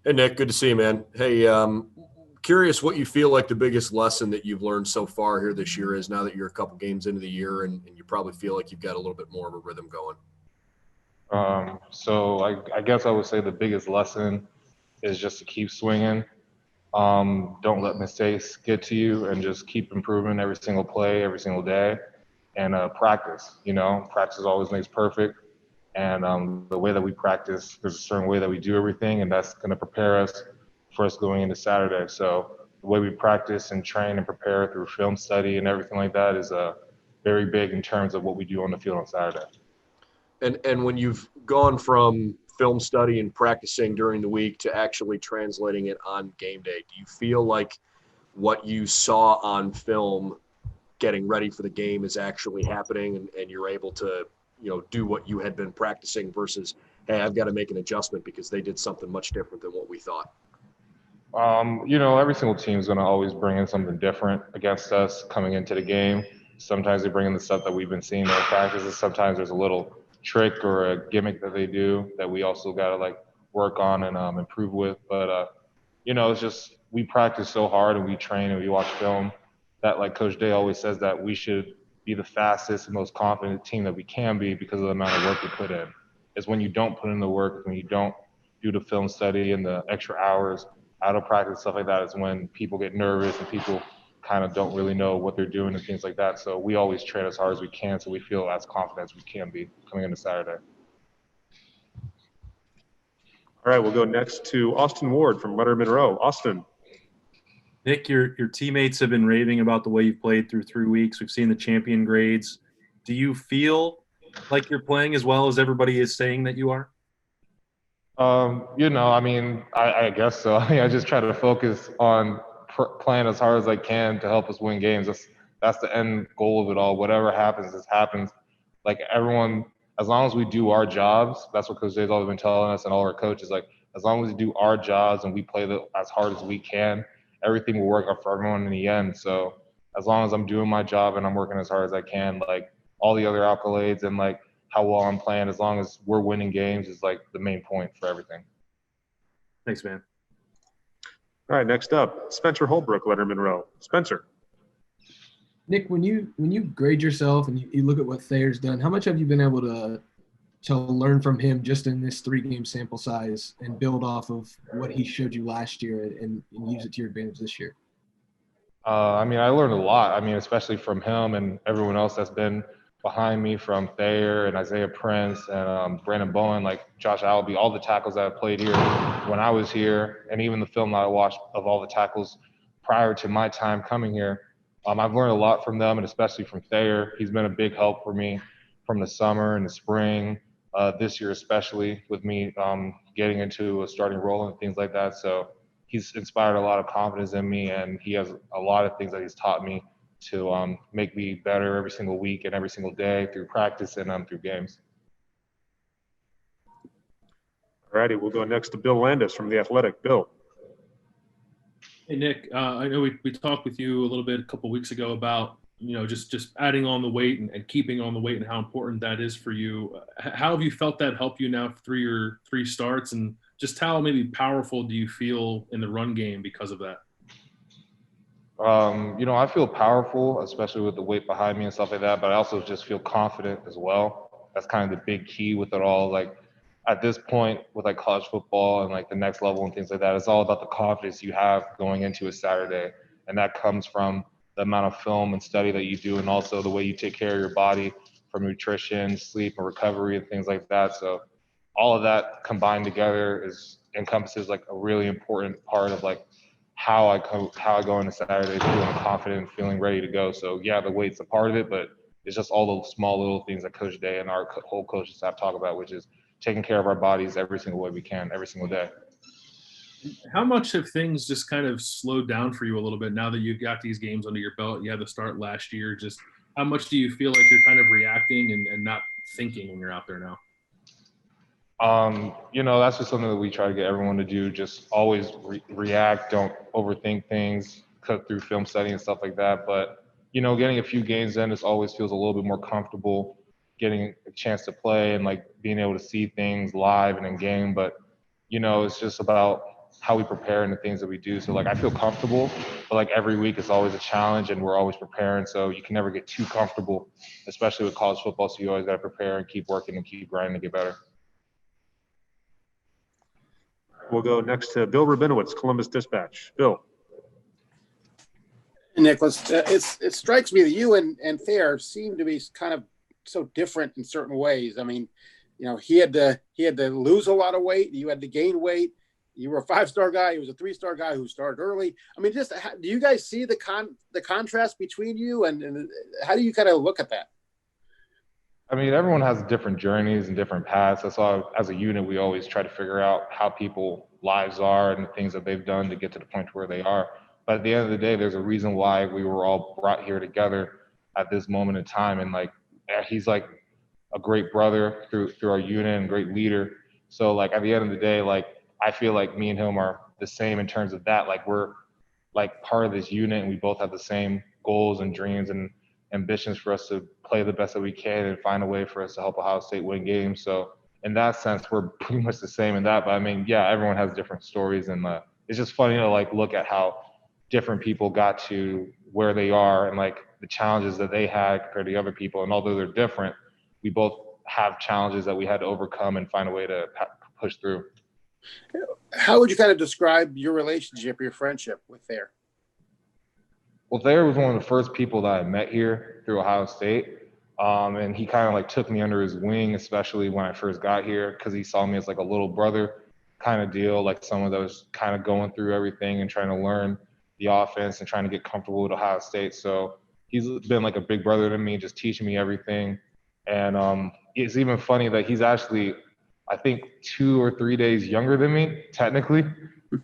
Hey, Nick, good to see you, man. Hey, curious what you feel like the biggest lesson that you've learned so far here this year is now that you're a couple games into the year and you probably feel like you've got a little bit more of a rhythm going. So I guess I would say the biggest lesson is just to keep swinging. Don't let mistakes get to you, and just keep improving every single play, every single day, and practice. Practice always makes perfect. And the way that we practice, there's a certain way that we do everything, and that's going to prepare us for us going into Saturday. So the way we practice and train and prepare through film study and everything like that is very big in terms of what we do on the field on Saturday. And when you've gone from film study and practicing during the week to actually translating it on game day, do you feel like what you saw on film getting ready for the game is actually happening and you're able to, do what you had been practicing versus, hey, I've got to make an adjustment because they did something much different than what we thought? Every single team is going to always bring in something different against us coming into the game. Sometimes they bring in the stuff that we've been seeing in our practices. Sometimes there's a little trick or a gimmick that they do that we also got to like work on and improve with. But it's just we practice so hard and we train and we watch film that like Coach Day always says that we should be the fastest and most confident team that we can be because of the amount of work we put in. It's when you don't put in the work, when you don't do the film study and the extra hours out of practice, stuff like that, is when people get nervous and people kind of don't really know what they're doing and things like that. So we always train as hard as we can so we feel as confident as we can be coming into Saturday. All right, we'll go next to Austin Ward from Letterman Row. Austin. Nick, your teammates have been raving about the way you've played through 3 weeks. We've seen the champion grades. Do you feel like you're playing as well as everybody is saying that you are? I guess so. I just try to focus on playing as hard as I can to help us win games. That's the end goal of it all. Whatever happens, just happens. Like everyone, as long as we do our jobs, that's what Coach Jay's always been telling us and all our coaches. Like as long as we do our jobs and we play as hard as we can, everything will work out for everyone in the end. So as long as I'm doing my job and I'm working as hard as I can, like all the other accolades and like how well I'm playing, as long as we're winning games, is like the main point for everything. Thanks, man. All right, next up, Spencer Holbrook, Letterman Row. Spencer. Nick, when you grade yourself and you look at what Thayer's done, how much have you been able to learn from him just in this 3-game sample size and build off of what he showed you last year and use it to your advantage this year? I learned a lot. Especially from him and everyone else that's been behind me, from Thayer and Isaiah Prince and Brandon Bowen, like Josh Albee, all the tackles that I played here when I was here, and even the film that I watched of all the tackles prior to my time coming here. I've learned a lot from them, and especially from Thayer. He's been a big help for me from the summer and the spring, this year especially, with me getting into a starting role and things like that. So he's inspired a lot of confidence in me, and he has a lot of things that he's taught me to make me better every single week and every single day through practice and through games. All righty, we'll go next to Bill Landis from The Athletic. Bill. Hey, Nick, I know we talked with you a little bit a couple of weeks ago about, just adding on the weight and keeping on the weight and how important that is for you. How have you felt that help you now through your 3 starts, and just how maybe powerful do you feel in the run game because of that? I feel powerful, especially with the weight behind me and stuff like that, but I also just feel confident as well. That's kind of the big key with it all. Like at this point with like college football and like the next level and things like that, it's all about the confidence you have going into a Saturday. And that comes from the amount of film and study that you do, and also the way you take care of your body from nutrition, sleep, and recovery and things like that. So all of that combined together encompasses like a really important part of like how I go into Saturday feeling confident and feeling ready to go. So yeah, the weight's a part of it, but it's just all those small little things that Coach Day and our whole coaching staff talk about, which is taking care of our bodies every single way we can, every single day. How much have things just kind of slowed down for you a little bit now that you've got these games under your belt? You had the start last year. Just how much do you feel like you're kind of reacting and not thinking when you're out there now? That's just something that we try to get everyone to do. Just always react, don't overthink things, cut through film study and stuff like that. But, getting a few games in, it always feels a little bit more comfortable getting a chance to play and like being able to see things live and in game. But, it's just about how we prepare and the things that we do. So like I feel comfortable, but like every week is always a challenge and we're always preparing. So you can never get too comfortable, especially with college football. So you always got to prepare and keep working and keep grinding to get better. We'll go next to Bill Rabinowitz, Columbus Dispatch. Bill. Nicholas, it strikes me that you and Thayer seem to be kind of so different in certain ways. I mean, you know, he had to lose a lot of weight. You had to gain weight. You were a 5-star guy. He was a 3-star guy who started early. I mean, just do you guys see the contrast between you, and how do you kind of look at that? I mean, everyone has different journeys and different paths. That's why, as a unit, we always try to figure out how people's lives are and the things that they've done to get to the point where they are. But at the end of the day, there's a reason why we were all brought here together at this moment in time. And like, he's like a great brother through our unit and great leader. So like at the end of the day, like I feel like me and him are the same in terms of that. Like we're like part of this unit and we both have the same goals and dreams and ambitions for us to play the best that we can and find a way for us to help Ohio State win games. So in that sense, we're pretty much the same in that. But I mean, yeah, everyone has different stories, and it's just funny to like look at how different people got to where they are and like the challenges that they had compared to other people. And although they're different, we both have challenges that we had to overcome and find a way to push through. How would you kind of describe your relationship, your friendship with Thayer? Well, Thayer was one of the first people that I met here through Ohio State. And he kind of like took me under his wing, especially when I first got here, because he saw me as like a little brother kind of deal, like someone that was kind of going through everything and trying to learn the offense and trying to get comfortable with Ohio State. So he's been like a big brother to me, just teaching me everything. And it's even funny that he's actually, I think, 2 or 3 days younger than me, technically.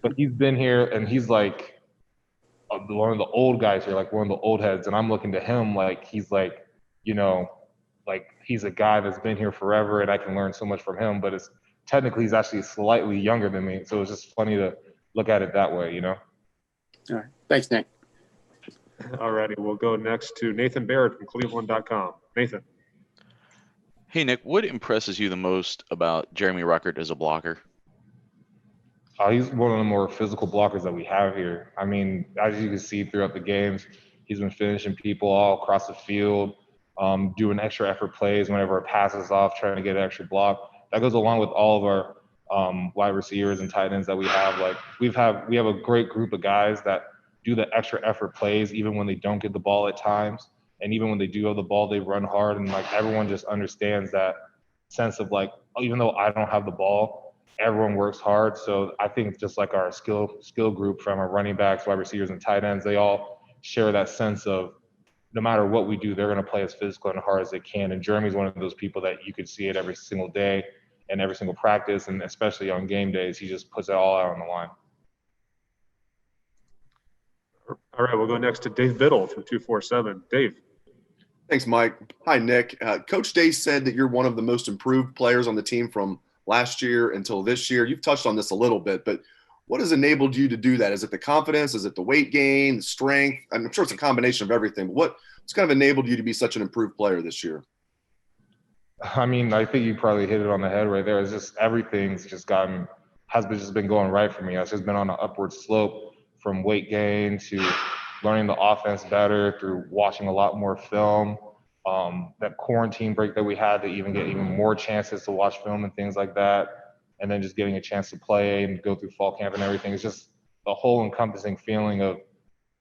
But he's been here and he's like one of the old guys here, like one of the old heads. And I'm looking to him like he's like, you know, like he's a guy that's been here forever and I can learn so much from him. But it's technically he's actually slightly younger than me. So it's just funny to look at it that way, you know? All right. Thanks, Nick. All righty. We'll go next to Nathan Barrett from Cleveland.com. Nathan. Hey, Nick, what impresses you the most about Jeremy Ruckert as a blocker? He's one of the more physical blockers that we have here. I mean, as you can see throughout the games, he's been finishing people all across the field, doing extra effort plays whenever a pass is off, trying to get an extra block. That goes along with all of our wide receivers and tight ends that we have. Like we have a great group of guys that do the extra effort plays even when they don't get the ball at times. And even when they do have the ball, they run hard. And like everyone just understands that sense of like, even though I don't have the ball, everyone works hard. So I think just like our skill group from our running backs, wide receivers, and tight ends, they all share that sense of no matter what we do, they're going to play as physical and hard as they can. And Jeremy's one of those people that you could see it every single day and every single practice, and especially on game days, he just puts it all out on the line. All right, we'll go next to Dave Biddle from 247. Dave. Thanks, Mike. Hi, Nick. Coach Day said that you're one of the most improved players on the team from last year until this year. You've touched on this a little bit, but what has enabled you to do that? Is it the confidence? Is it the weight gain, the strength? I'm sure it's a combination of everything, but what's kind of enabled you to be such an improved player this year? I mean, I think you probably hit it on the head right there. It's just everything's just been going right for me. It's just been on an upward slope from weight gain to learning the offense better through watching a lot more film. That quarantine break that we had to even get even more chances to watch film and things like that. And then just getting a chance to play and go through fall camp and everything. It's just the whole encompassing feeling of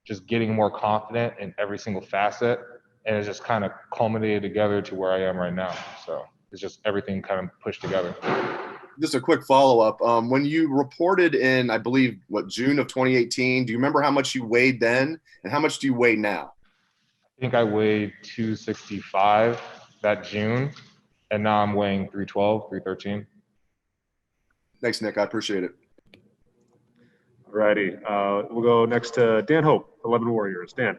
just getting more confident in every single facet. And it's just kind of culminated together to where I am right now. So it's just everything kind of pushed together. Just a quick follow-up. When you reported in, I believe, June of 2018, do you remember how much you weighed then? And how much do you weigh now? I think I weighed 265 that June. And now I'm weighing 312, 313. Thanks, Nick. I appreciate it. All righty. We'll go next to Dan Hope, 11 Warriors. Dan.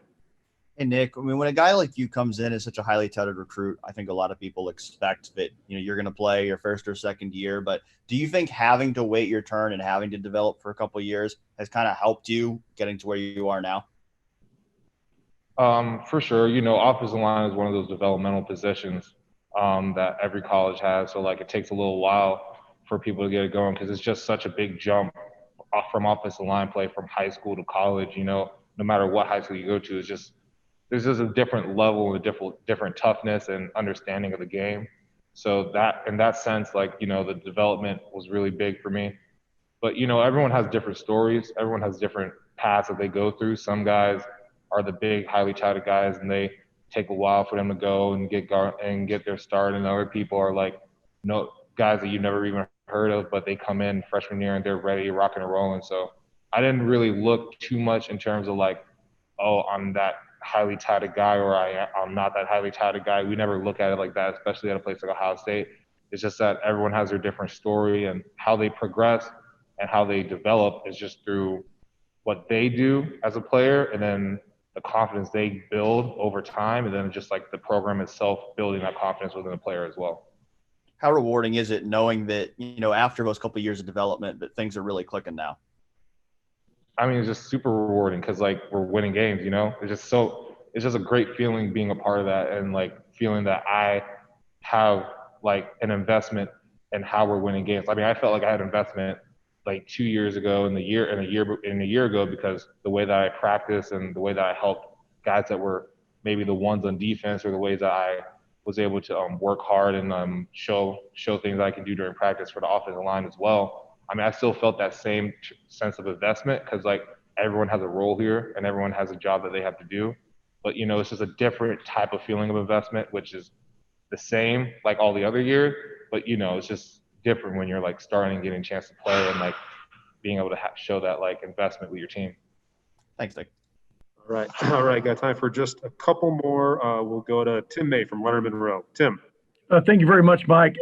Hey, Nick, I mean, when a guy like you comes in as such a highly touted recruit, I think a lot of people expect that, you're going to play your first or second year. But do you think having to wait your turn and having to develop for a couple of years has kind of helped you getting to where you are now? For sure. Offensive line is one of those developmental positions that every college has. So, like, it takes a little while for people to get it going because it's just such a big jump from offensive line play from high school to college. No matter what high school you go to, there's just a different level, a different toughness and understanding of the game. So that in that sense, the development was really big for me. But everyone has different stories. Everyone has different paths that they go through. Some guys are the big, highly touted guys, and they take a while for them to go and get their start. And other people are no guys that you never even heard of, but they come in freshman year and they're ready, rocking and rolling. So I didn't really look too much in terms of I'm that highly touted guy or I'm not that highly touted guy. We never look at it like that, especially at a place like Ohio State. It's just that everyone has their different story, and how they progress and how they develop is just through what they do as a player, and then the confidence they build over time, and then just the program itself building that confidence within the player as well. How rewarding is it knowing that, after those couple of years of development, that things are really clicking now? I mean, it's just super rewarding because we're winning games. It's just a great feeling being a part of that, and feeling that I have an investment in how we're winning games. I mean, I felt like I had investment 2 years ago and a year ago, because the way that I practice and the way that I helped guys that were maybe the ones on defense, or the ways that I was able to work hard and show things I can do during practice for the offensive line as well. I mean, I still felt that same sense of investment because everyone has a role here and everyone has a job that they have to do. But it's just a different type of feeling of investment, which is the same like all the other years, but it's just different when you're starting and getting a chance to play and being able to show that investment with your team. Thanks, Nick. All right. Got time for just a couple more. We'll go to Tim May from Leonard Monroe. Tim. Thank you very much, Mike.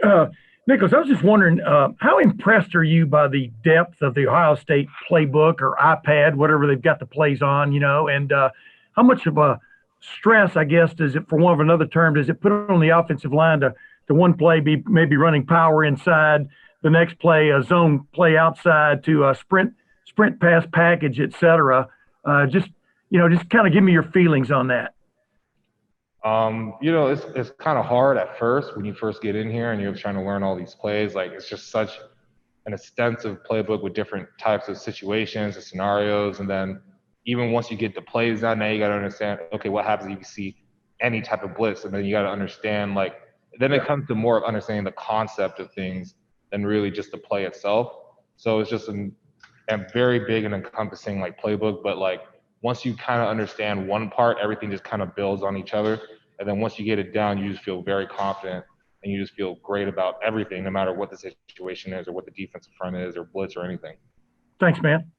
Nicholas, I was just wondering, how impressed are you by the depth of the Ohio State playbook or iPad, whatever they've got the plays on, and how much of a stress, I guess, does it, for want of another term, does it put on the offensive line to one play be maybe running power inside, the next play a zone play outside, to a sprint pass package, et cetera? Just kind of give me your feelings on that. It's kind of hard at first when you first get in here and you're trying to learn all these plays. It's just such an extensive playbook with different types of situations and scenarios. And then even once you get the plays down, now you got to understand, okay, what happens if you see any type of blitz? And then you got to understand, then it comes to more of understanding the concept of things than really just the play itself. So it's just a very big and encompassing playbook, but once you kind of understand one part, everything just kind of builds on each other. And then once you get it down, you just feel very confident and you just feel great about everything, no matter what the situation is or what the defensive front is or blitz or anything. Thanks, man.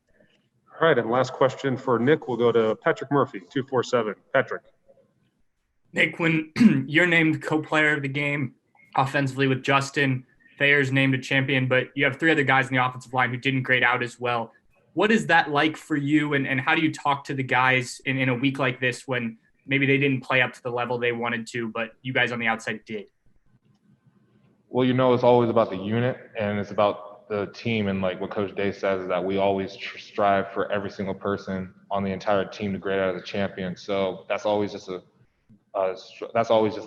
All right. And last question for Nick. We'll go to Patrick Murphy, 247. Patrick. Nick, when you're named co-player of the game offensively with Justin, Thayer's named a champion, but you have three other guys in the offensive line who didn't grade out as well. What is that like for you, and how do you talk to the guys in a week like this when maybe they didn't play up to the level they wanted to, but you guys on the outside did? Well, it's always about the unit, and it's about the team. And what Coach Day says is that we always strive for every single person on the entire team to grade out as a champion. So that's always just a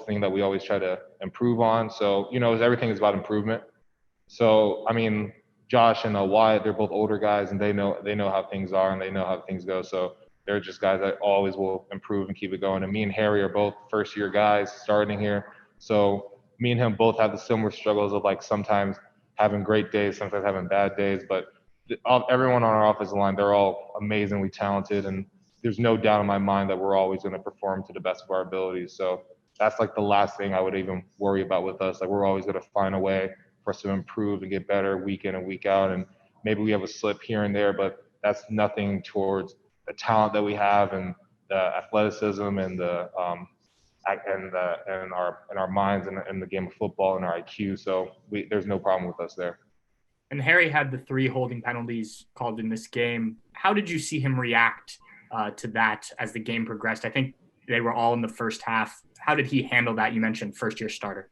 thing that we always try to improve on. So, everything is about improvement. So, I mean, Josh and Wyatt, they're both older guys, and they know how things are and they know how things go. So they're just guys that always will improve and keep it going. And me and Harry are both first-year guys starting here. So me and him both have the similar struggles of sometimes having great days, sometimes having bad days. But everyone on our offensive line, they're all amazingly talented, and there's no doubt in my mind that we're always going to perform to the best of our abilities. So that's the last thing I would even worry about with us. We're always going to find a way for us to improve and get better week in and week out. And maybe we have a slip here and there, but that's nothing towards the talent that we have and the athleticism and the our minds in the game of football and our IQ. So there's no problem with us there. And Harry had the 3 holding penalties called in this game. How did you see him react to that as the game progressed? I think they were all in the first half. How did he handle that? You mentioned first-year starter.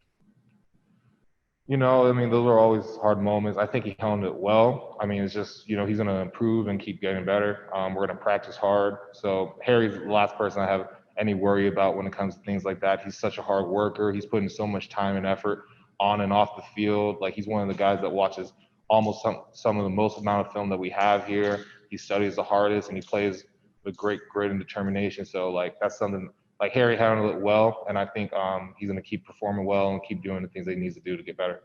I mean, those are always hard moments. I think he handled it well. I mean, it's just, he's going to improve and keep getting better. We're going to practice hard. So Harry's the last person I have any worry about when it comes to things like that. He's such a hard worker. He's putting so much time and effort on and off the field. He's one of the guys that watches almost some of the most amount of film that we have here. He studies the hardest and he plays with great grit and determination. So like that's something like Harry handled it well, and I think he's going to keep performing well and keep doing the things that he needs to do to get better.